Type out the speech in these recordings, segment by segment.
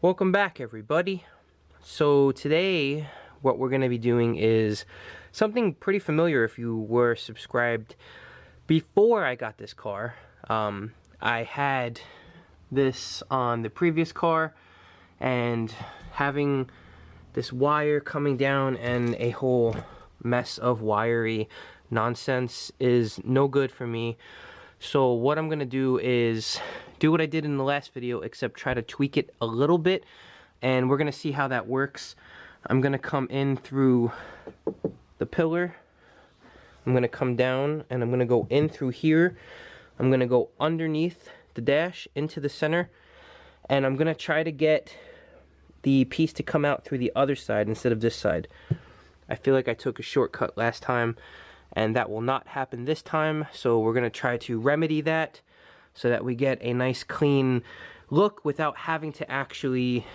Welcome back, everybody. So today what we're going to be doing is something pretty familiar if you were subscribed before I got this car. I had this on the previous car, and having this wire coming down and a whole mess of wiry nonsense is no good for me. So what I'm going to do is do what I did in the last video, except try to tweak it a little bit, and we're going to see how that works. I'm going to come in through the pillar, I'm going to come down, and I'm going to go in through here. I'm going to go underneath the dash into the center, and I'm going to try to get the piece to come out through the other side instead of this side. I feel like I took a shortcut last time, and that will not happen this time, so we're going to try to remedy that so that we get a nice clean look without having to actually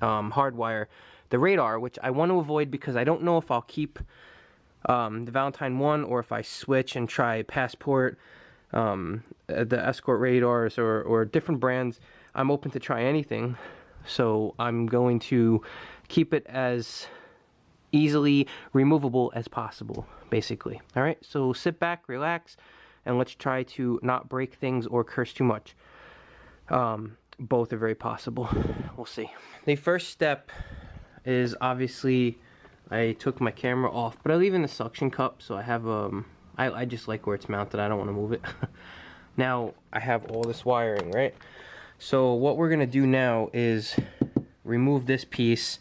hardwire the radar, which I want to avoid because I don't know if I'll keep the Valentine 1 or if I switch and try Passport, the Escort radars, or different brands. I'm open to try anything, so I'm going to keep it as easily removable as possible, basically. Alright, so sit back, relax, and let's try to not break things or curse too much. Both are very possible. We'll see. The first step is obviously I took my camera off, but I leave in the suction cup, so I have I just like where it's mounted. I don't want to move it. Now I have all this wiring, right? So what we're gonna do now is remove this piece,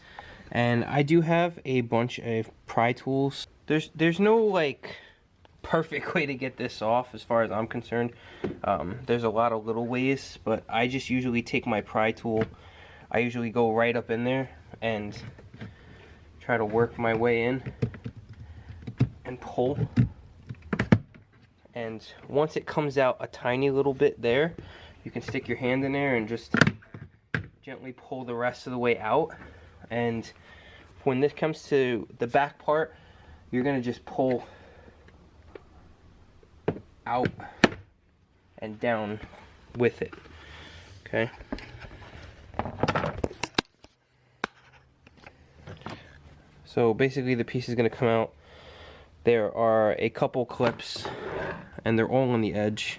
and I do have a bunch of pry tools. There's no like perfect way to get this off as far as I'm concerned. There's a lot of little ways, but I just usually take my pry tool. I usually go right up in there and try to work my way in and pull. And once it comes out a tiny little bit there, you can stick your hand in there and just gently pull the rest of the way out. And when this comes to the back part, you're gonna just pull out and down with it. Okay. So basically the piece is gonna come out. There are a couple clips, and they're all on the edge,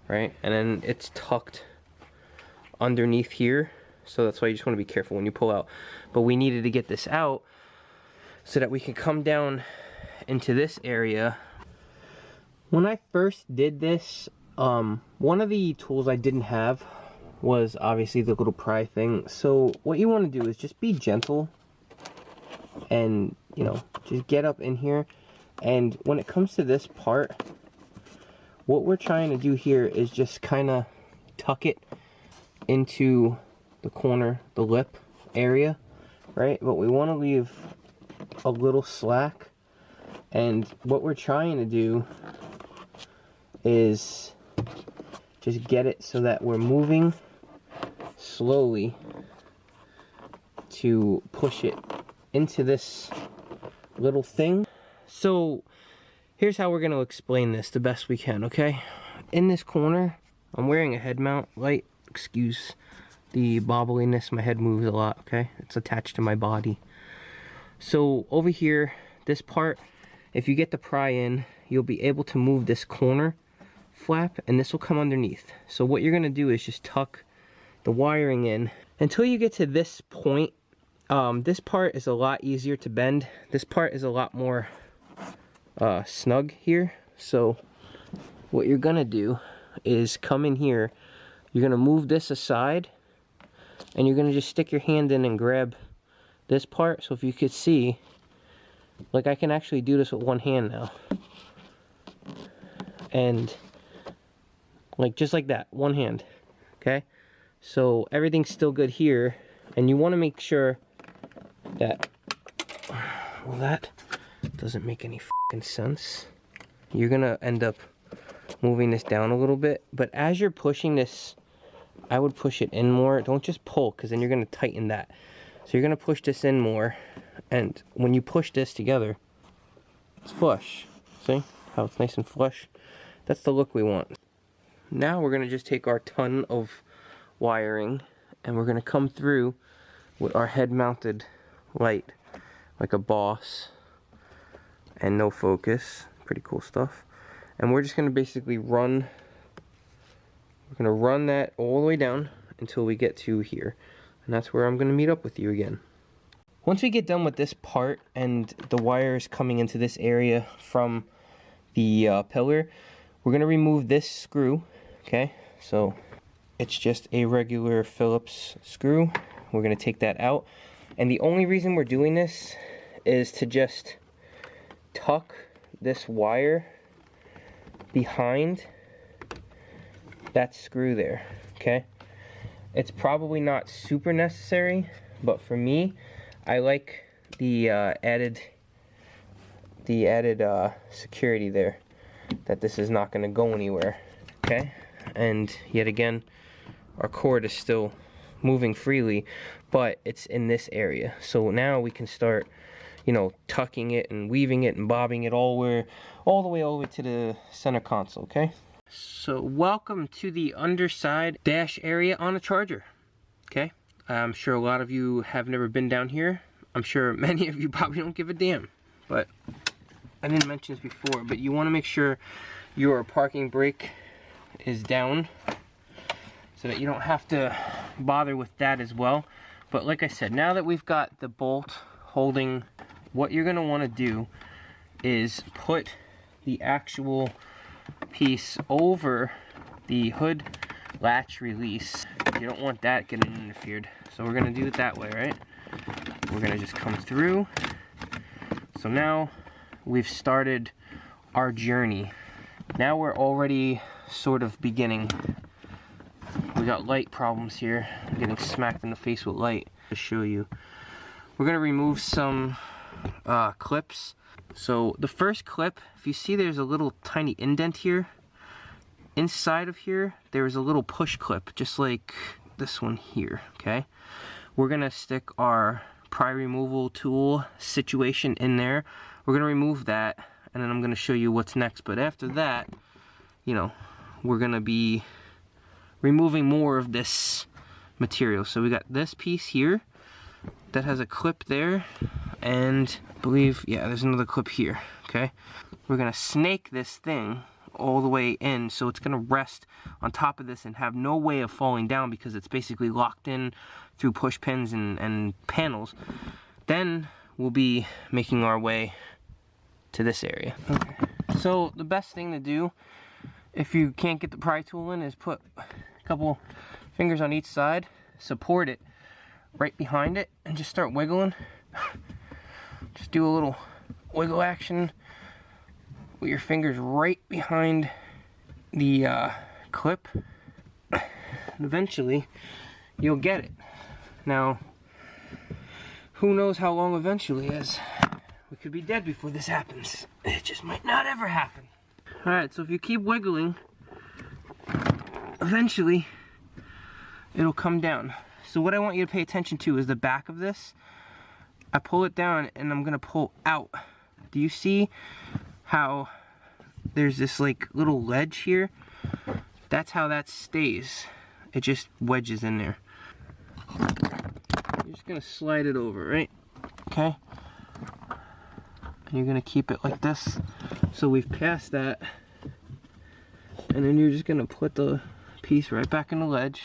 right? And then it's tucked underneath here. So that's why you just want to be careful when you pull out. But we needed to get this out so that we can come down into this area. When I first did this, one of the tools I didn't have was obviously the little pry thing. So what you want to do is just be gentle and, you know, just get up in here. And when it comes to this part, what we're trying to do here is just kind of tuck it into the corner, the lip area, right? But we want to leave a little slack, and what we're trying to do is just get it so that we're moving slowly to push it into this little thing. So here's how we're going to explain this the best we can, okay? In this corner, I'm wearing a head mount light. Excuse the bobbliness, my head moves a lot, okay? It's attached to my body. So over here, this part, if you get the pry in, you'll be able to move this corner flap, and this will come underneath. So what you're gonna do is just tuck the wiring in until you get to this point. This part is a lot easier to bend. This part is a lot more snug here. So what you're gonna do is come in here, you're gonna move this aside, and you're gonna just stick your hand in and grab this part. So if you could see, like, I can actually do this with one hand now, and like just like that, one hand. Okay, so everything's still good here, and you want to make sure that, well, that doesn't make any fucking sense. You're gonna end up moving this down a little bit, but as you're pushing this, I would push it in more. Don't just pull, because then you're going to tighten that. So you're going to push this in more, and when you push this together, it's flush. See how it's nice and flush? That's the look we want. Now we're going to just take our ton of wiring and we're gonna come through with our head-mounted light, like a boss, and no focus. Pretty cool stuff. And we're just gonna basically run. We're gonna run that all the way down until we get to here, and that's where I'm gonna meet up with you again. Once we get done with this part and the wires coming into this area from the pillar, we're gonna remove this screw. Okay, so it's just a regular Phillips screw. We're gonna take that out, and the only reason we're doing this is to just tuck this wire behind that screw there. Okay, it's probably not super necessary, but for me, I like the added security there, that this is not going to go anywhere. Okay, and yet again, our cord is still moving freely, but it's in this area. So now we can start, you know, tucking it and weaving it and bobbing it all the way over to the center console. Okay, so welcome to the underside dash area on a Charger. Okay, I'm sure a lot of you have never been down here. I'm sure many of you probably don't give a damn, but I didn't mention this before, but you want to make sure your parking brake is down so that you don't have to bother with that as well. But like I said, now that we've got the bolt holding, what you're going to want to do is put the actual piece over the hood latch release. You don't want that getting interfered, so we're going to do it that way, right? We're going to just come through. So now we've started our journey. Now we're already sort of beginning. We got light problems here. I'm getting smacked in the face with light. To show you, we're going to remove some clips. So the first clip, if you see, there's a little tiny indent here. Inside of here, there's a little push clip, just like this one here. Okay, we're gonna stick our pry removal tool situation in there. We're gonna remove that, and then I'm gonna show you what's next. But after that, you know, we're gonna be removing more of this material. So we got this piece here that has a clip there, and I believe, yeah, there's another clip here. Okay, we're gonna snake this thing all the way in, so it's gonna rest on top of this and have no way of falling down because it's basically locked in through push pins and panels. Then we'll be making our way to this area. Okay, so the best thing to do if you can't get the pry tool in is put a couple fingers on each side, support it right behind it, and just start wiggling. Just do a little wiggle action with your fingers right behind the clip, and eventually you'll get it. Now, who knows how long eventually is? We could be dead before this happens. It just might not ever happen. Alright, so if you keep wiggling, eventually it'll come down. So what I want you to pay attention to is the back of this. I pull it down and I'm gonna pull out. Do you see how there's this like little ledge here? That's how that stays. It just wedges in there. You're just gonna slide it over, right? Okay? And you're gonna keep it like this. So we've passed that. And then you're just gonna put the piece right back in the ledge.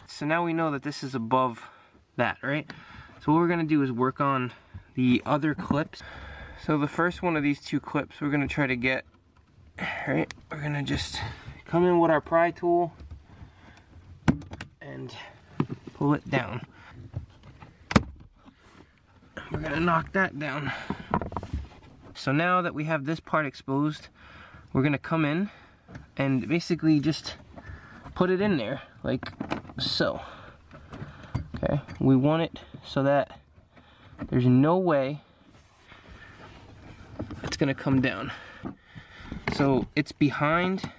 So now we know that this is above that, right? So what we're gonna do is work on the other clips. So the first one of these two clips we're gonna try to get, right? We're gonna just come in with our pry tool and pull it down. We're gonna knock that down. So now that we have this part exposed, we're gonna come in and basically just put it in there, like so. Okay, we want it so that there's no way it's gonna come down. So it's behind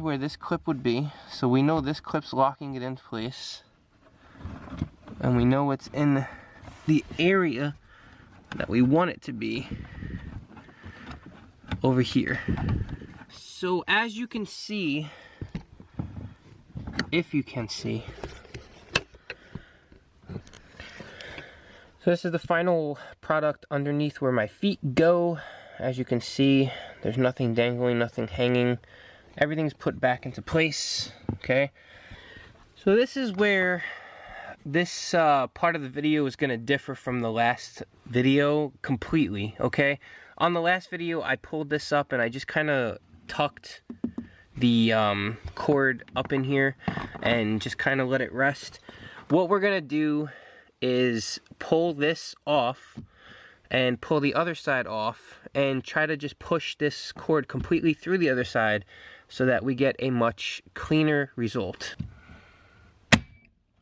where this clip would be, so we know this clip's locking it into place, and we know it's in the area that we want it to be over here. So as you can see, if you can see. So this is the final product underneath where my feet go. As you can see, there's nothing dangling, nothing hanging. Everything's put back into place, okay? So this is where this part of the video is going to differ from the last video completely, okay? On the last video, I pulled this up and I just kind of tucked the cord up in here and just kind of let it rest. What we're going to do is pull this off and pull the other side off and try to just push this cord completely through the other side so that we get a much cleaner result.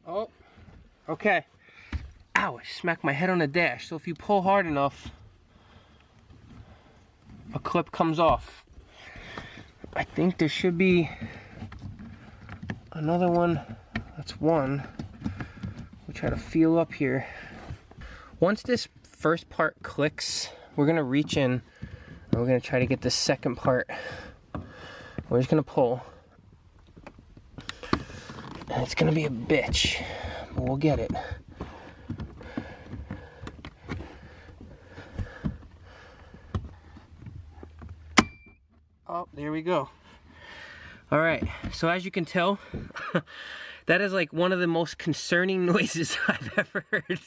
Oh, okay. Ow, I smacked my head on the dash. So if you pull hard enough, a clip comes off. I think there should be another one. That's one. We'll try to feel up here. Once this first part clicks, we're gonna reach in and we're gonna try to get this second part. We're just gonna pull. And it's gonna be a bitch, but we'll get it. Oh, there we go. All right, so as you can tell, that is like one of the most concerning noises I've ever heard.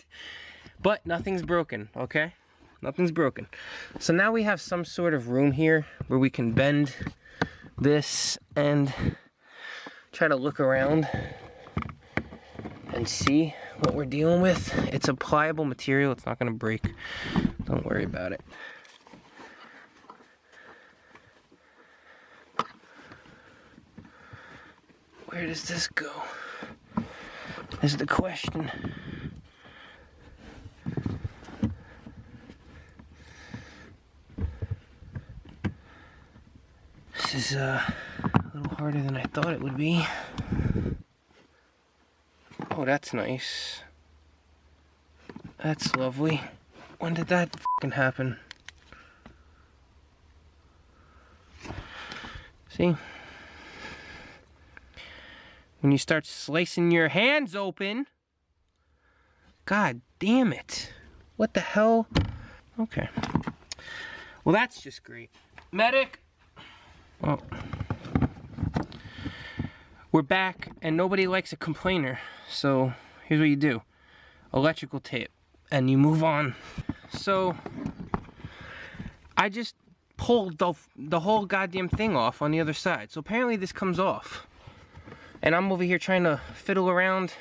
But nothing's broken, okay? Nothing's broken. So now we have some sort of room here where we can bend this and try to look around and see what we're dealing with. It's a pliable material, it's not gonna break. Don't worry about it. Where does this go? Is the question. This is a little harder than I thought it would be. Oh, that's nice. That's lovely. When did that fucking happen? See? When you start slicing your hands open. God damn it. What the hell? Okay. Well, that's just great. Medic! Well, we're back and nobody likes a complainer. So here's what you do. Electrical tape. And you move on. So I just pulled the whole goddamn thing off on the other side. So apparently this comes off. And I'm over here trying to fiddle around.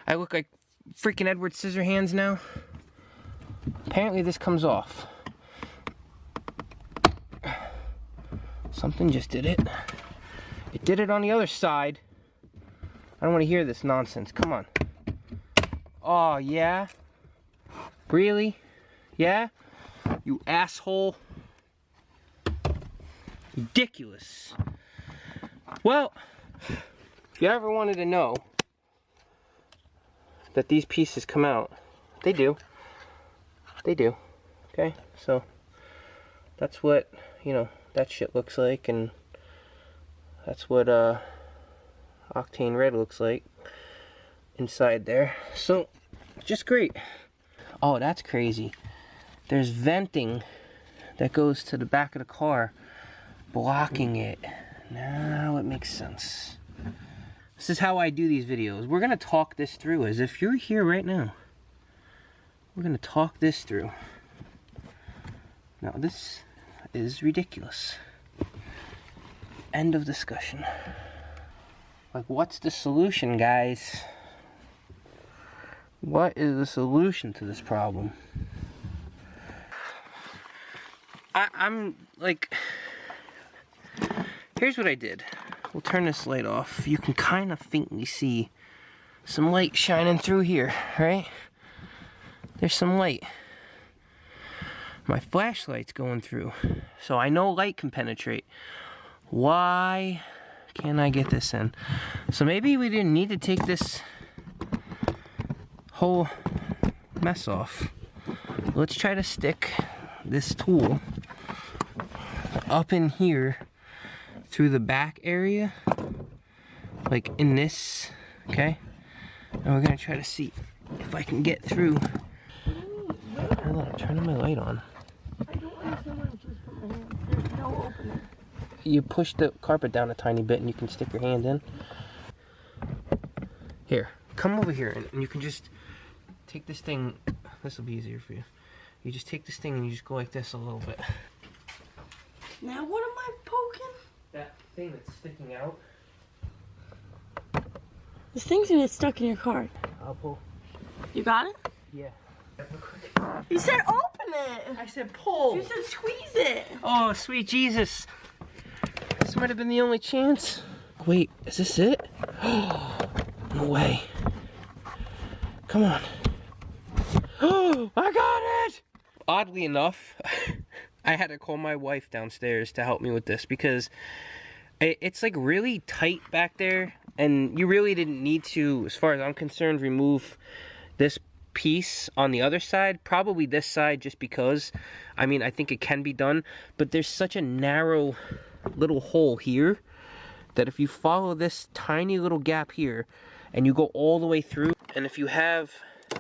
I look like freaking Edward Scissorhands now. Apparently this comes off. Something just did it. It did it on the other side. I don't want to hear this nonsense. Come on. Oh, yeah? Really? Yeah? You asshole. Ridiculous. Well, if you ever wanted to know that these pieces come out, they do. They do. Okay? So, that's what, you know, that shit looks like, and that's what Octane Red looks like inside there. So, just great. Oh, that's crazy. There's venting that goes to the back of the car, blocking it. Now it makes sense. This is how I do these videos. We're gonna talk this through as if you're here right now. We're gonna talk this through. Now this is ridiculous. End of discussion. Like, what's the solution, guys? What is the solution to this problem? I'm like, here's what I did. We'll turn this light off. You can kind of faintly see some light shining through here, right? There's some light. My flashlight's going through, so I know light can penetrate. Why can't I get this in? So maybe we didn't need to take this whole mess off. Let's try to stick this tool up in here through the back area like in this, okay? And we're gonna try to see if I can get through. Hold on, I'm turning my light on. I don't understand why I just put my hand. There's no opening. You push the carpet down a tiny bit and you can stick your hand in. Here, come over here and you can just take this thing. This will be easier for you. You just take this thing and you just go like this a little bit. Now what am I poking? That thing that's sticking out. This thing's gonna get stuck in your car. I'll pull. You got it? Yeah. You said open it. I said pull. You said squeeze it. Oh, sweet Jesus. This might have been the only chance. Wait, is this it? No way. Come on. Oh, I got it! Oddly enough, I had to call my wife downstairs to help me with this because it's like really tight back there, and you really didn't need to, as far as I'm concerned, remove this piece on the other side. Probably this side, just because, I mean, I think it can be done, but there's such a narrow little hole here that if you follow this tiny little gap here and you go all the way through, and if you have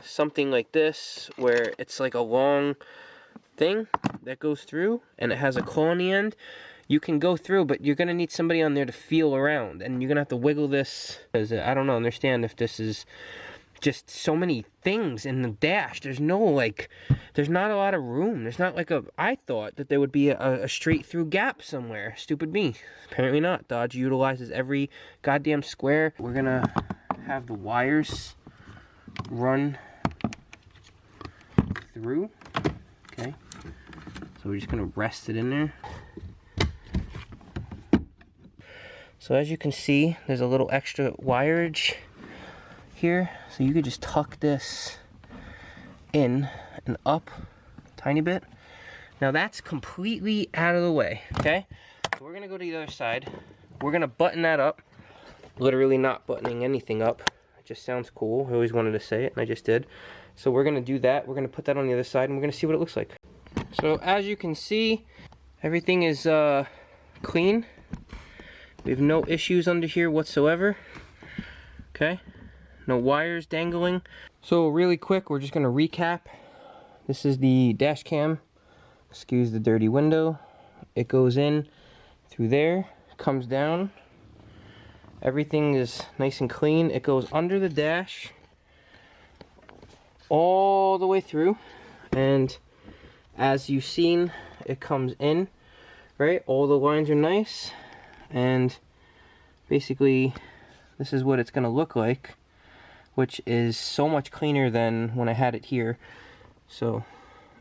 something like this where it's like a long thing that goes through and it has a claw on the end, you can go through, but you're gonna need somebody on there to feel around, and you're gonna have to wiggle this, because I don't understand if this is just so many things in the dash. There's no, like, there's not a lot of room. There's not like I thought that there would be a straight through gap somewhere. Stupid me. Apparently not. Dodge utilizes every goddamn square. We're gonna have the wires run through. Okay. So we're just gonna rest it in there. So as you can see, there's a little extra wireage here, so you could just tuck this in and up a tiny bit. Now that's completely out of the way, okay? So we're gonna go to the other side. We're gonna button that up. Literally not buttoning anything up. It just sounds cool. I always wanted to say it, and I just did. So we're gonna do that. We're gonna put that on the other side, and we're gonna see what it looks like. So as you can see, everything is clean. We have no issues under here whatsoever. Okay, no wires dangling. So really quick, we're just gonna recap. This is the dash cam. Excuse the dirty window. It goes in through there, comes down. Everything is nice and clean. It goes under the dash all the way through, and as you've seen, it comes in, right? All the lines are nice, and basically this is what it's gonna look like, which is so much cleaner than when I had it here. So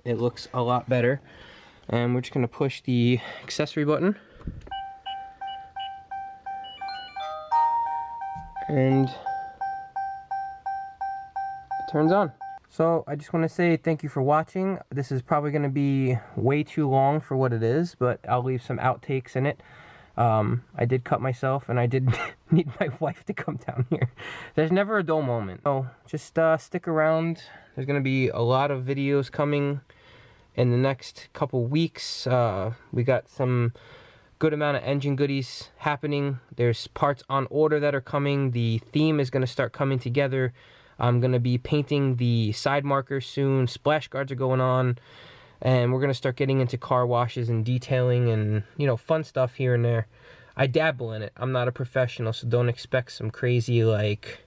it looks a lot better. And we're just gonna push the accessory button, and it turns on. So I just want to say thank you for watching. This is probably going to be way too long for what it is, but I'll leave some outtakes in it. I did cut myself, and I did need my wife to come down here. There's never a dull moment. So just stick around. There's going to be a lot of videos coming in the next couple weeks. We got some good amount of engine goodies happening. There's parts on order that are coming. The theme is going to start coming together. I'm going to be painting the side markers soon. Splash guards are going on. And we're going to start getting into car washes and detailing and, you know, fun stuff here and there. I dabble in it. I'm not a professional, so don't expect some crazy, like,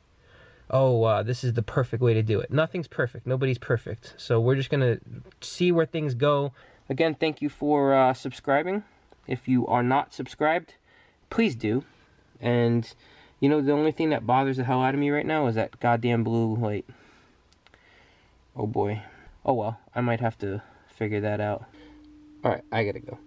oh, this is the perfect way to do it. Nothing's perfect. Nobody's perfect. So we're just going to see where things go. Again, thank you for subscribing. If you are not subscribed, please do. And, you know, the only thing that bothers the hell out of me right now is that goddamn blue light. Oh, boy. Oh, well. I might have to figure that out. Alright, I gotta go.